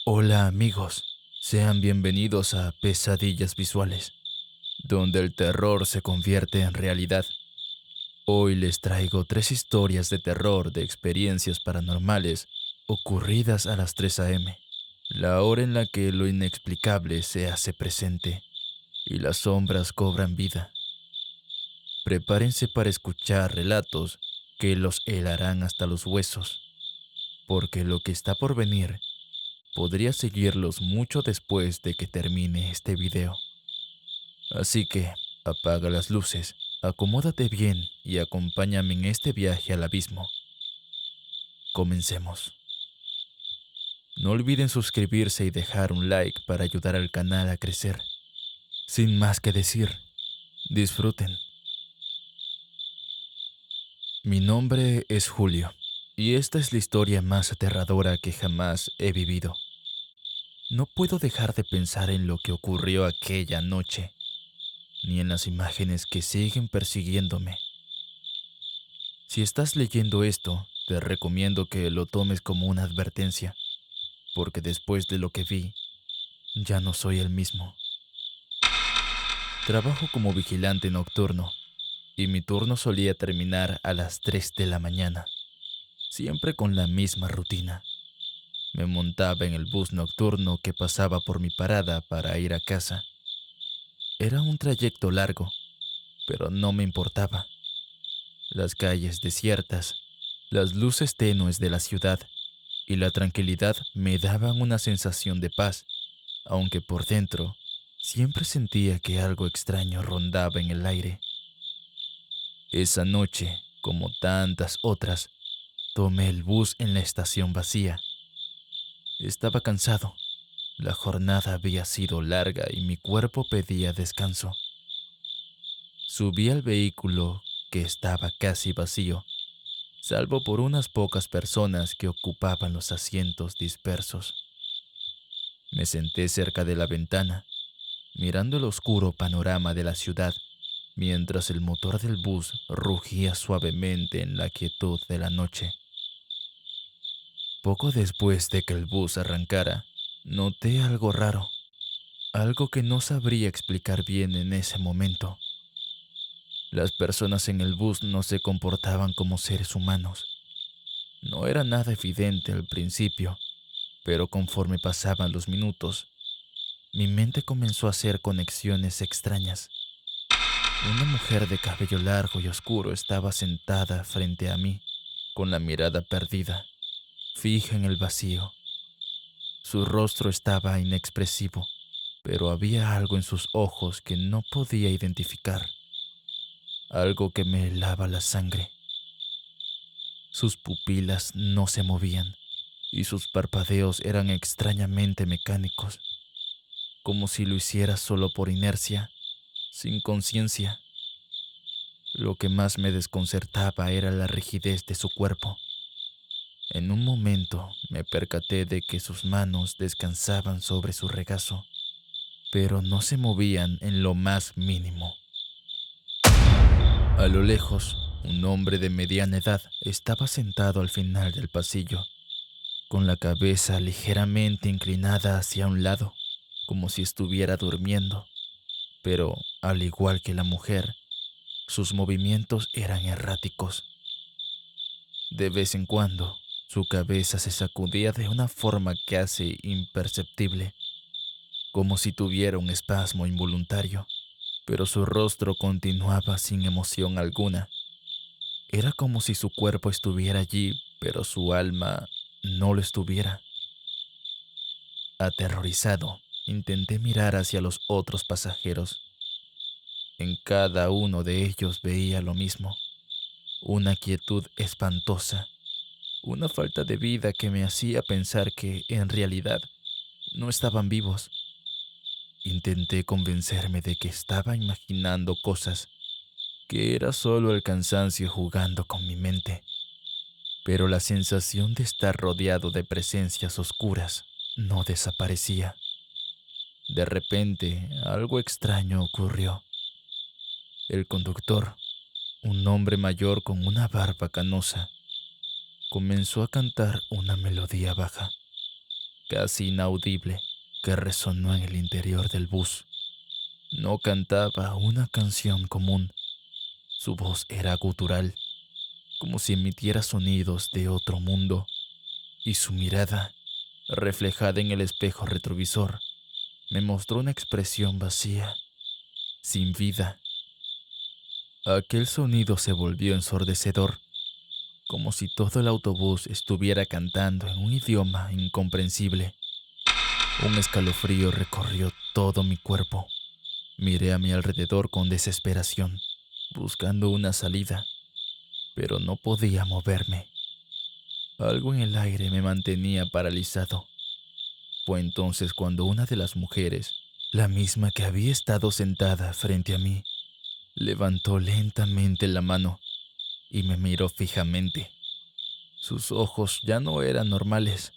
Hola amigos, sean bienvenidos a Pesadillas Visuales, donde el terror se convierte en realidad. Hoy les traigo 3 historias de terror de experiencias paranormales ocurridas a las 3 a.m., la hora en la que lo inexplicable se hace presente y las sombras cobran vida. Prepárense para escuchar relatos que los helarán hasta los huesos, porque lo que está por venir podría seguirlos mucho después de que termine este video. Así que apaga las luces, acomódate bien y acompáñame en este viaje al abismo. Comencemos. No olviden suscribirse y dejar un like para ayudar al canal a crecer. Sin más que decir, disfruten. Mi nombre es Julio y esta es la historia más aterradora que jamás he vivido. No puedo dejar de pensar en lo que ocurrió aquella noche, ni en las imágenes que siguen persiguiéndome. Si estás leyendo esto, te recomiendo que lo tomes como una advertencia, porque después de lo que vi, ya no soy el mismo. Trabajo como vigilante nocturno, y mi turno solía terminar a las 3 de la mañana, siempre con la misma rutina. Me montaba en el bus nocturno que pasaba por mi parada para ir a casa. Era un trayecto largo, pero no me importaba. Las calles desiertas, las luces tenues de la ciudad y la tranquilidad me daban una sensación de paz, aunque por dentro siempre sentía que algo extraño rondaba en el aire. Esa noche, como tantas otras, tomé el bus en la estación vacía. Estaba cansado. La jornada había sido larga y mi cuerpo pedía descanso. Subí al vehículo, que estaba casi vacío, salvo por unas pocas personas que ocupaban los asientos dispersos. Me senté cerca de la ventana, mirando el oscuro panorama de la ciudad, mientras el motor del bus rugía suavemente en la quietud de la noche. Poco después de que el bus arrancara, noté algo raro, algo que no sabría explicar bien en ese momento. Las personas en el bus no se comportaban como seres humanos. No era nada evidente al principio, pero conforme pasaban los minutos, mi mente comenzó a hacer conexiones extrañas. Una mujer de cabello largo y oscuro estaba sentada frente a mí, con la mirada perdida, fija en el vacío. Su rostro estaba inexpresivo, pero había algo en sus ojos que no podía identificar, algo que me helaba la sangre. Sus pupilas no se movían y sus parpadeos eran extrañamente mecánicos, como si lo hiciera solo por inercia, sin conciencia. Lo que más me desconcertaba era la rigidez de su cuerpo. En un momento me percaté de que sus manos descansaban sobre su regazo, pero no se movían en lo más mínimo. A lo lejos, un hombre de mediana edad estaba sentado al final del pasillo, con la cabeza ligeramente inclinada hacia un lado, como si estuviera durmiendo, pero, al igual que la mujer, sus movimientos eran erráticos. De vez en cuando, su cabeza se sacudía de una forma casi imperceptible, como si tuviera un espasmo involuntario, pero su rostro continuaba sin emoción alguna. Era como si su cuerpo estuviera allí, pero su alma no lo estuviera. Aterrorizado, intenté mirar hacia los otros pasajeros. En cada uno de ellos veía lo mismo, una quietud espantosa, una falta de vida que me hacía pensar que, en realidad, no estaban vivos. Intenté convencerme de que estaba imaginando cosas, que era solo el cansancio jugando con mi mente, pero la sensación de estar rodeado de presencias oscuras no desaparecía. De repente, algo extraño ocurrió. El conductor, un hombre mayor con una barba canosa, comenzó a cantar una melodía baja, casi inaudible, que resonó en el interior del bus. No cantaba una canción común. Su voz era gutural, como si emitiera sonidos de otro mundo, y su mirada, reflejada en el espejo retrovisor, me mostró una expresión vacía, sin vida. Aquel sonido se volvió ensordecedor, como si todo el autobús estuviera cantando en un idioma incomprensible. Un escalofrío recorrió todo mi cuerpo. Miré a mi alrededor con desesperación, buscando una salida, pero no podía moverme. Algo en el aire me mantenía paralizado. Fue entonces cuando una de las mujeres, la misma que había estado sentada frente a mí, levantó lentamente la mano y me miró fijamente. Sus ojos ya no eran normales.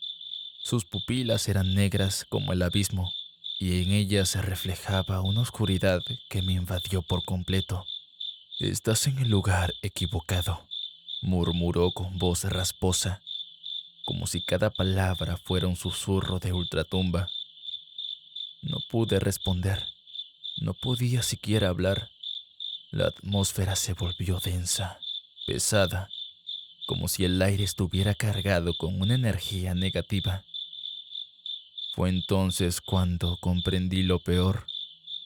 Sus pupilas eran negras como el abismo, y en ellas se reflejaba una oscuridad que me invadió por completo. «Estás en el lugar equivocado», murmuró con voz rasposa, como si cada palabra fuera un susurro de ultratumba. No pude responder. No podía siquiera hablar. La atmósfera se volvió densa, pesada, como si el aire estuviera cargado con una energía negativa. Fue entonces cuando comprendí lo peor.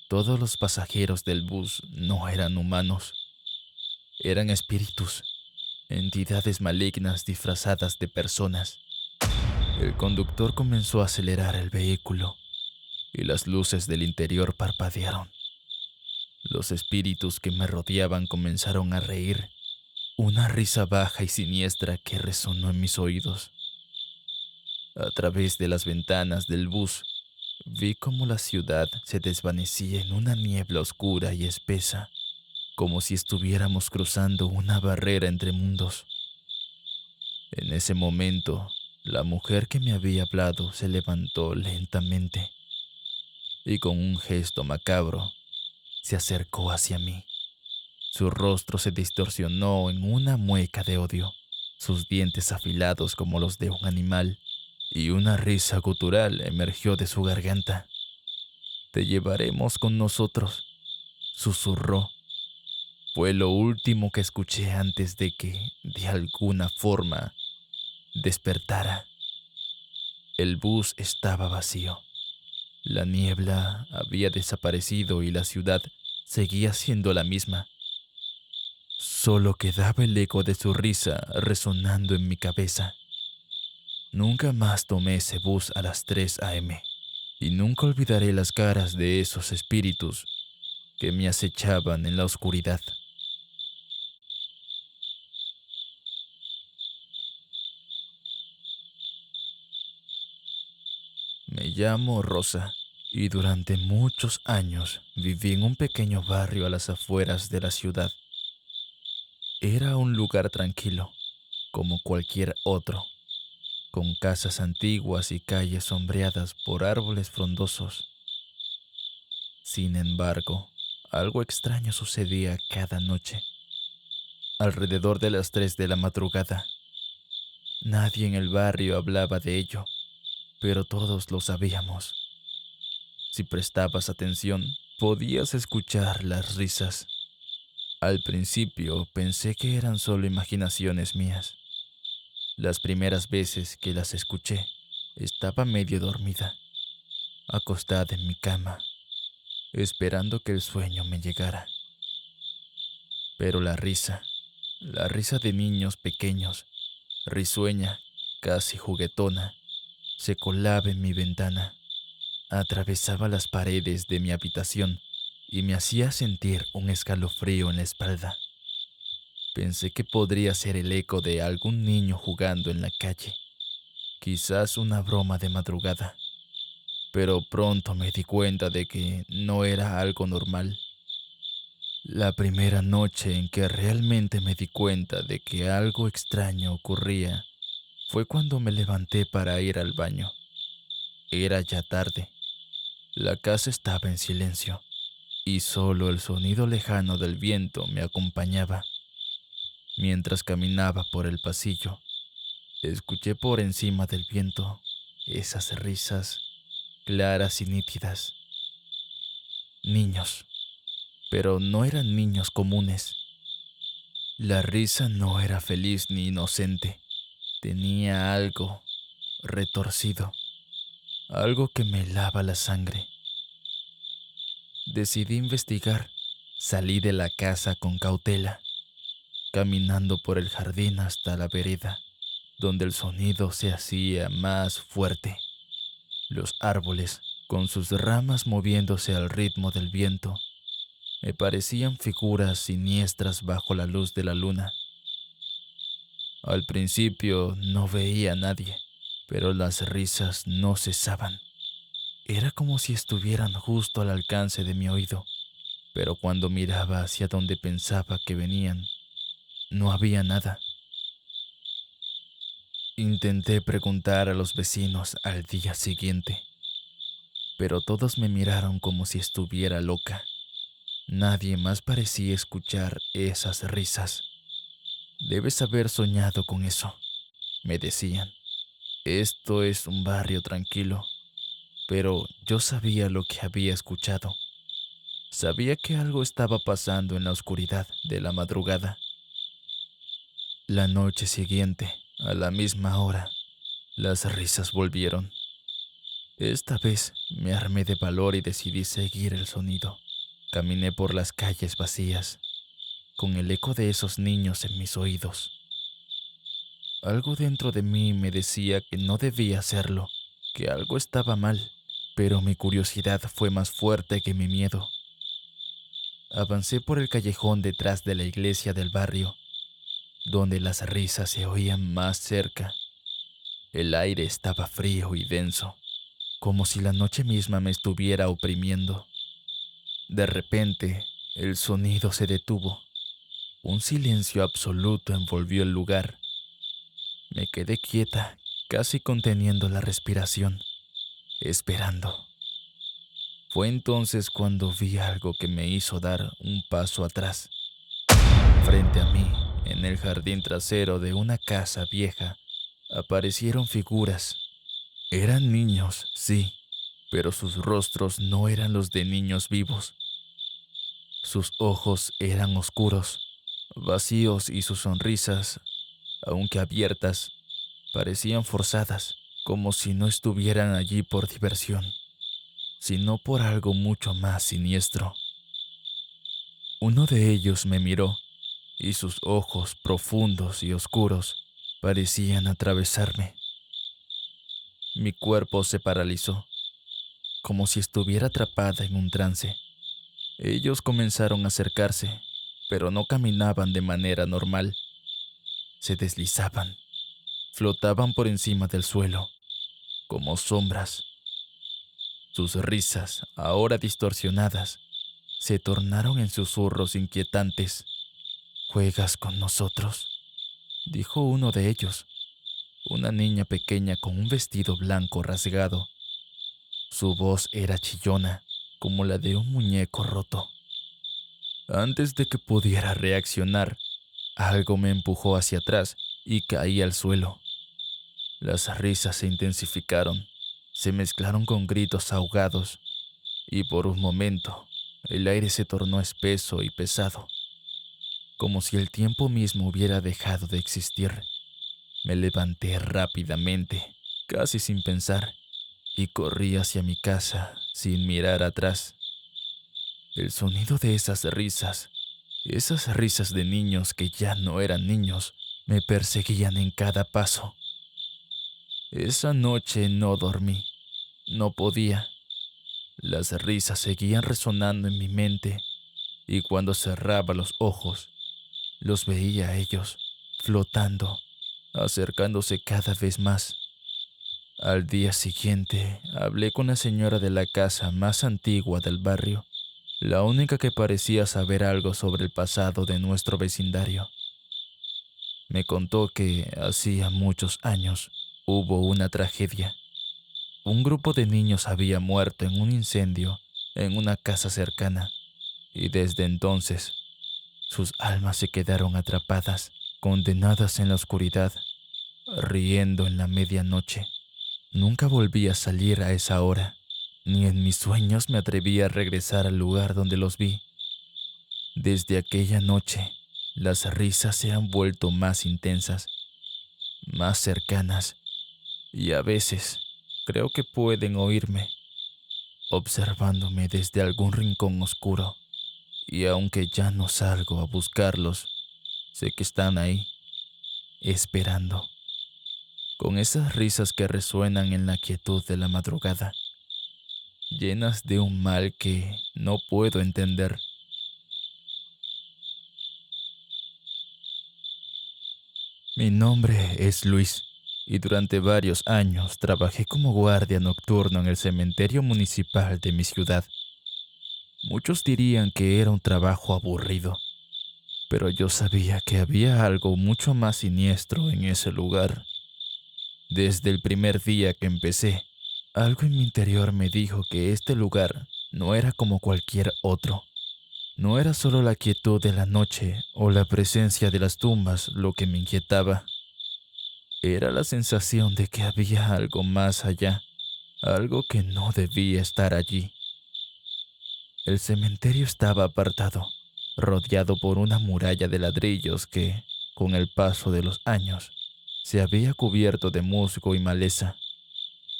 Todos los pasajeros del bus no eran humanos. Eran espíritus, entidades malignas disfrazadas de personas. El conductor comenzó a acelerar el vehículo y las luces del interior parpadearon. Los espíritus que me rodeaban comenzaron a reír, una risa baja y siniestra que resonó en mis oídos. A través de las ventanas del bus, vi cómo la ciudad se desvanecía en una niebla oscura y espesa, como si estuviéramos cruzando una barrera entre mundos. En ese momento, la mujer que me había hablado se levantó lentamente y con un gesto macabro se acercó hacia mí. Su rostro se distorsionó en una mueca de odio, sus dientes afilados como los de un animal, y una risa gutural emergió de su garganta. «Te llevaremos con nosotros», susurró. Fue lo último que escuché antes de que, de alguna forma, despertara. El bus estaba vacío. La niebla había desaparecido y la ciudad seguía siendo la misma. Solo quedaba el eco de su risa resonando en mi cabeza. Nunca más tomé ese bus a las 3 a.m. y nunca olvidaré las caras de esos espíritus que me acechaban en la oscuridad. Me llamo Rosa y durante muchos años viví en un pequeño barrio a las afueras de la ciudad. Era un lugar tranquilo, como cualquier otro, con casas antiguas y calles sombreadas por árboles frondosos. Sin embargo, algo extraño sucedía cada noche. Alrededor de las 3 de la madrugada, nadie en el barrio hablaba de ello, pero todos lo sabíamos. Si prestabas atención, podías escuchar las risas. Al principio pensé que eran solo imaginaciones mías. Las primeras veces que las escuché, estaba medio dormida, acostada en mi cama, esperando que el sueño me llegara. Pero la risa de niños pequeños, risueña, casi juguetona, se colaba en mi ventana, atravesaba las paredes de mi habitación y me hacía sentir un escalofrío en la espalda. Pensé que podría ser el eco de algún niño jugando en la calle, quizás una broma de madrugada, pero pronto me di cuenta de que no era algo normal. La primera noche en que realmente me di cuenta de que algo extraño ocurría fue cuando me levanté para ir al baño. Era ya tarde. La casa estaba en silencio y solo el sonido lejano del viento me acompañaba. Mientras caminaba por el pasillo, escuché por encima del viento esas risas claras y nítidas. Niños, pero no eran niños comunes. La risa no era feliz ni inocente. Tenía algo retorcido, algo que me helaba la sangre. Decidí investigar. Salí de la casa con cautela, caminando por el jardín hasta la vereda, donde el sonido se hacía más fuerte. Los árboles, con sus ramas moviéndose al ritmo del viento, me parecían figuras siniestras bajo la luz de la luna. Al principio no veía a nadie, pero las risas no cesaban. Era como si estuvieran justo al alcance de mi oído, pero cuando miraba hacia donde pensaba que venían, no había nada. Intenté preguntar a los vecinos al día siguiente, pero todos me miraron como si estuviera loca. Nadie más parecía escuchar esas risas. Debes haber soñado con eso, me decían. Esto es un barrio tranquilo, pero yo sabía lo que había escuchado. Sabía que algo estaba pasando en la oscuridad de la madrugada. La noche siguiente, a la misma hora, las risas volvieron. Esta vez me armé de valor y decidí seguir el sonido. Caminé por las calles vacías, con el eco de esos niños en mis oídos. Algo dentro de mí me decía que no debía hacerlo, que algo estaba mal, pero mi curiosidad fue más fuerte que mi miedo. Avancé por el callejón detrás de la iglesia del barrio, donde las risas se oían más cerca. El aire estaba frío y denso, como si la noche misma me estuviera oprimiendo. De repente, el sonido se detuvo. Un silencio absoluto envolvió el lugar. Me quedé quieta, casi conteniendo la respiración, esperando. Fue entonces cuando vi algo que me hizo dar un paso atrás. Frente a mí, en el jardín trasero de una casa vieja, aparecieron figuras. Eran niños, sí, pero sus rostros no eran los de niños vivos. Sus ojos eran oscuros, vacíos y sus sonrisas, aunque abiertas, parecían forzadas, como si no estuvieran allí por diversión, sino por algo mucho más siniestro. Uno de ellos me miró, y sus ojos profundos y oscuros parecían atravesarme. Mi cuerpo se paralizó, como si estuviera atrapada en un trance. Ellos comenzaron a acercarse, pero no caminaban de manera normal. Se deslizaban, flotaban por encima del suelo, como sombras. Sus risas, ahora distorsionadas, se tornaron en susurros inquietantes. «¿Juegas con nosotros?», dijo uno de ellos, una niña pequeña con un vestido blanco rasgado. Su voz era chillona, como la de un muñeco roto. Antes de que pudiera reaccionar, algo me empujó hacia atrás y caí al suelo. Las risas se intensificaron, se mezclaron con gritos ahogados, y por un momento el aire se tornó espeso y pesado, como si el tiempo mismo hubiera dejado de existir. Me levanté rápidamente, casi sin pensar, y corrí hacia mi casa sin mirar atrás. El sonido de esas risas de niños que ya no eran niños, me perseguían en cada paso. Esa noche no dormí, no podía. Las risas seguían resonando en mi mente, y cuando cerraba los ojos, los veía a ellos, flotando, acercándose cada vez más. Al día siguiente, hablé con la señora de la casa más antigua del barrio, la única que parecía saber algo sobre el pasado de nuestro vecindario. Me contó que hacía muchos años hubo una tragedia. Un grupo de niños había muerto en un incendio en una casa cercana, y desde entonces sus almas se quedaron atrapadas, condenadas en la oscuridad, riendo en la medianoche. Nunca volví a salir a esa hora, ni en mis sueños me atreví a regresar al lugar donde los vi. Desde aquella noche, las risas se han vuelto más intensas, más cercanas, y a veces creo que pueden oírme, observándome desde algún rincón oscuro. Y aunque ya no salgo a buscarlos, sé que están ahí, esperando, con esas risas que resuenan en la quietud de la madrugada, llenas de un mal que no puedo entender. Mi nombre es Luis y durante varios años trabajé como guardia nocturno en el cementerio municipal de mi ciudad. Muchos dirían que era un trabajo aburrido, pero yo sabía que había algo mucho más siniestro en ese lugar. Desde el primer día que empecé, algo en mi interior me dijo que este lugar no era como cualquier otro. No era solo la quietud de la noche o la presencia de las tumbas lo que me inquietaba. Era la sensación de que había algo más allá, algo que no debía estar allí. El cementerio estaba apartado, rodeado por una muralla de ladrillos que, con el paso de los años, se había cubierto de musgo y maleza.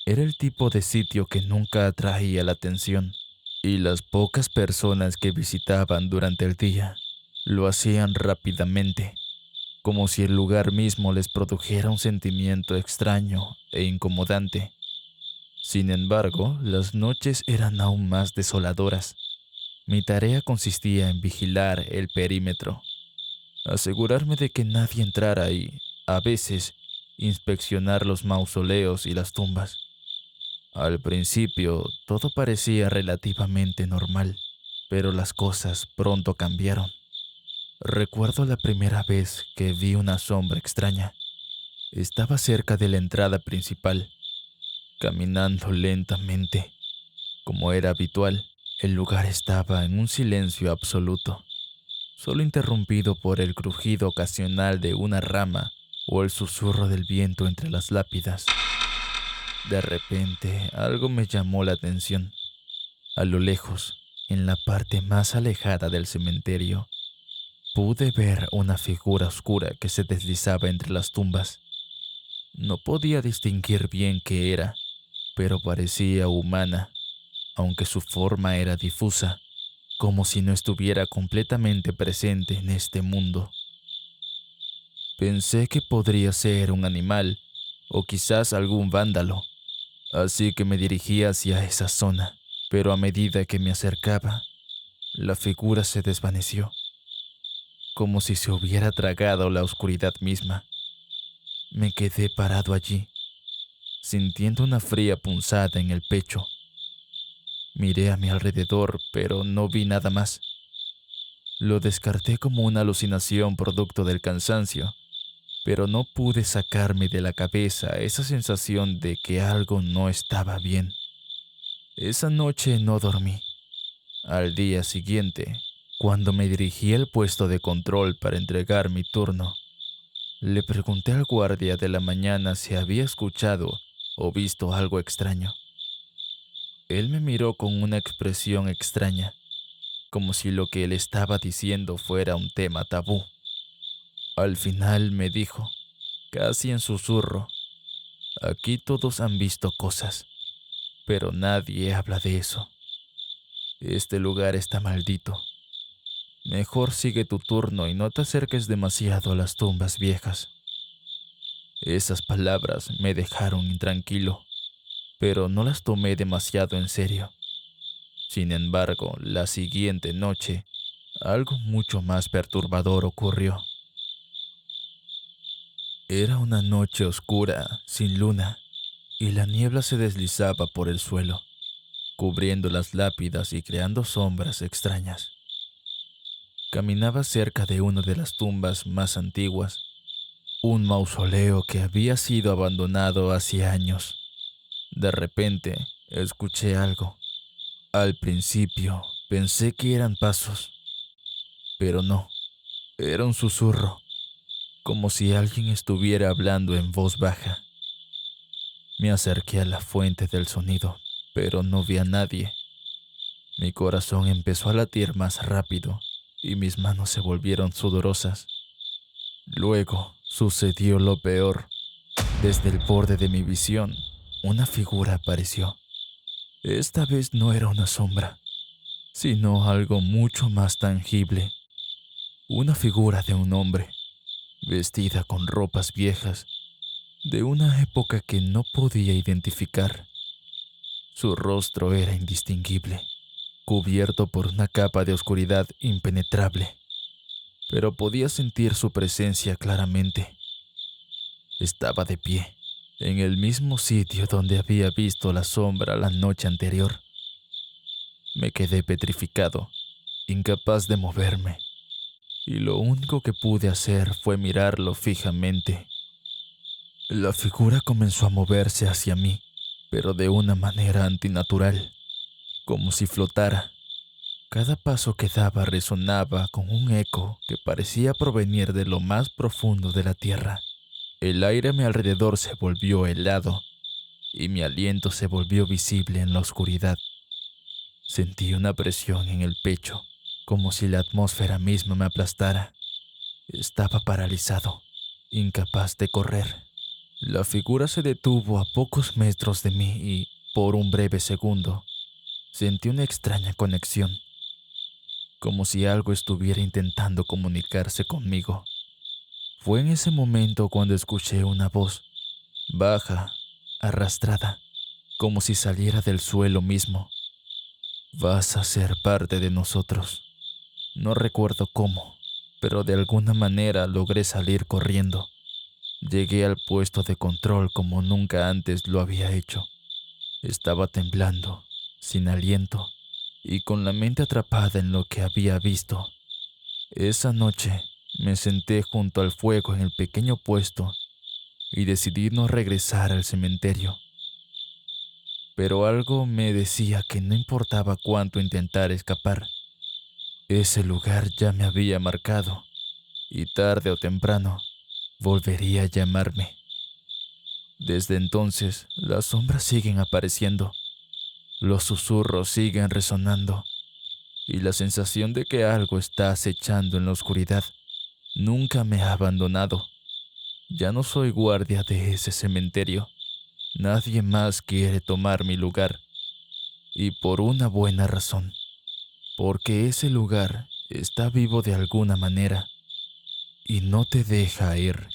Era el tipo de sitio que nunca atraía la atención, y las pocas personas que visitaban durante el día lo hacían rápidamente, como si el lugar mismo les produjera un sentimiento extraño e incomodante. Sin embargo, las noches eran aún más desoladoras. Mi tarea consistía en vigilar el perímetro, asegurarme de que nadie entrara y, a veces, inspeccionar los mausoleos y las tumbas. Al principio, todo parecía relativamente normal, pero las cosas pronto cambiaron. Recuerdo la primera vez que vi una sombra extraña. Estaba cerca de la entrada principal, caminando lentamente. Como era habitual, el lugar estaba en un silencio absoluto, solo interrumpido por el crujido ocasional de una rama o el susurro del viento entre las lápidas. De repente, algo me llamó la atención. A lo lejos, en la parte más alejada del cementerio, pude ver una figura oscura que se deslizaba entre las tumbas. No podía distinguir bien qué era, pero parecía humana, aunque su forma era difusa, como si no estuviera completamente presente en este mundo. Pensé que podría ser un animal o quizás algún vándalo, así que me dirigí hacia esa zona, pero a medida que me acercaba, la figura se desvaneció, como si se hubiera tragado la oscuridad misma. Me quedé parado allí, sintiendo una fría punzada en el pecho. Miré a mi alrededor, pero no vi nada más. Lo descarté como una alucinación producto del cansancio, pero no pude sacarme de la cabeza esa sensación de que algo no estaba bien. Esa noche no dormí. Al día siguiente, cuando me dirigí al puesto de control para entregar mi turno, le pregunté al guardia de la mañana si había escuchado o visto algo extraño. Él me miró con una expresión extraña, como si lo que él estaba diciendo fuera un tema tabú. Al final me dijo, casi en susurro, aquí todos han visto cosas, pero nadie habla de eso. Este lugar está maldito. Mejor sigue tu turno y no te acerques demasiado a las tumbas viejas. Esas palabras me dejaron intranquilo, pero no las tomé demasiado en serio. Sin embargo, la siguiente noche, algo mucho más perturbador ocurrió. Era una noche oscura, sin luna, y la niebla se deslizaba por el suelo, cubriendo las lápidas y creando sombras extrañas. Caminaba cerca de una de las tumbas más antiguas, un mausoleo que había sido abandonado hace años. De repente, escuché algo. Al principio, pensé que eran pasos, pero no, era un susurro, como si alguien estuviera hablando en voz baja. Me acerqué a la fuente del sonido, pero no vi a nadie. Mi corazón empezó a latir más rápido y mis manos se volvieron sudorosas. Luego sucedió lo peor. Desde el borde de mi visión, una figura apareció. Esta vez no era una sombra, sino algo mucho más tangible. Una figura de un hombre, vestida con ropas viejas, de una época que no podía identificar. Su rostro era indistinguible, cubierto por una capa de oscuridad impenetrable, pero podía sentir su presencia claramente. Estaba de pie, en el mismo sitio donde había visto la sombra la noche anterior. Me quedé petrificado, incapaz de moverme, y lo único que pude hacer fue mirarlo fijamente. La figura comenzó a moverse hacia mí, pero de una manera antinatural, como si flotara. Cada paso que daba resonaba con un eco que parecía provenir de lo más profundo de la tierra. El aire a mi alrededor se volvió helado y mi aliento se volvió visible en la oscuridad. Sentí una presión en el pecho, como si la atmósfera misma me aplastara. Estaba paralizado, incapaz de correr. La figura se detuvo a pocos metros de mí y, por un breve segundo, sentí una extraña conexión, como si algo estuviera intentando comunicarse conmigo. Fue en ese momento cuando escuché una voz, baja, arrastrada, como si saliera del suelo mismo. Vas a ser parte de nosotros. No recuerdo cómo, pero de alguna manera logré salir corriendo. Llegué al puesto de control como nunca antes lo había hecho. Estaba temblando, sin aliento, y con la mente atrapada en lo que había visto. Esa noche me senté junto al fuego en el pequeño puesto y decidí no regresar al cementerio. Pero algo me decía que no importaba cuánto intentar escapar. Ese lugar ya me había marcado, y tarde o temprano volvería a llamarme. Desde entonces, las sombras siguen apareciendo, los susurros siguen resonando, y la sensación de que algo está acechando en la oscuridad nunca me ha abandonado. Ya no soy guardia de ese cementerio. Nadie más quiere tomar mi lugar, y por una buena razón, porque ese lugar está vivo de alguna manera y no te deja ir.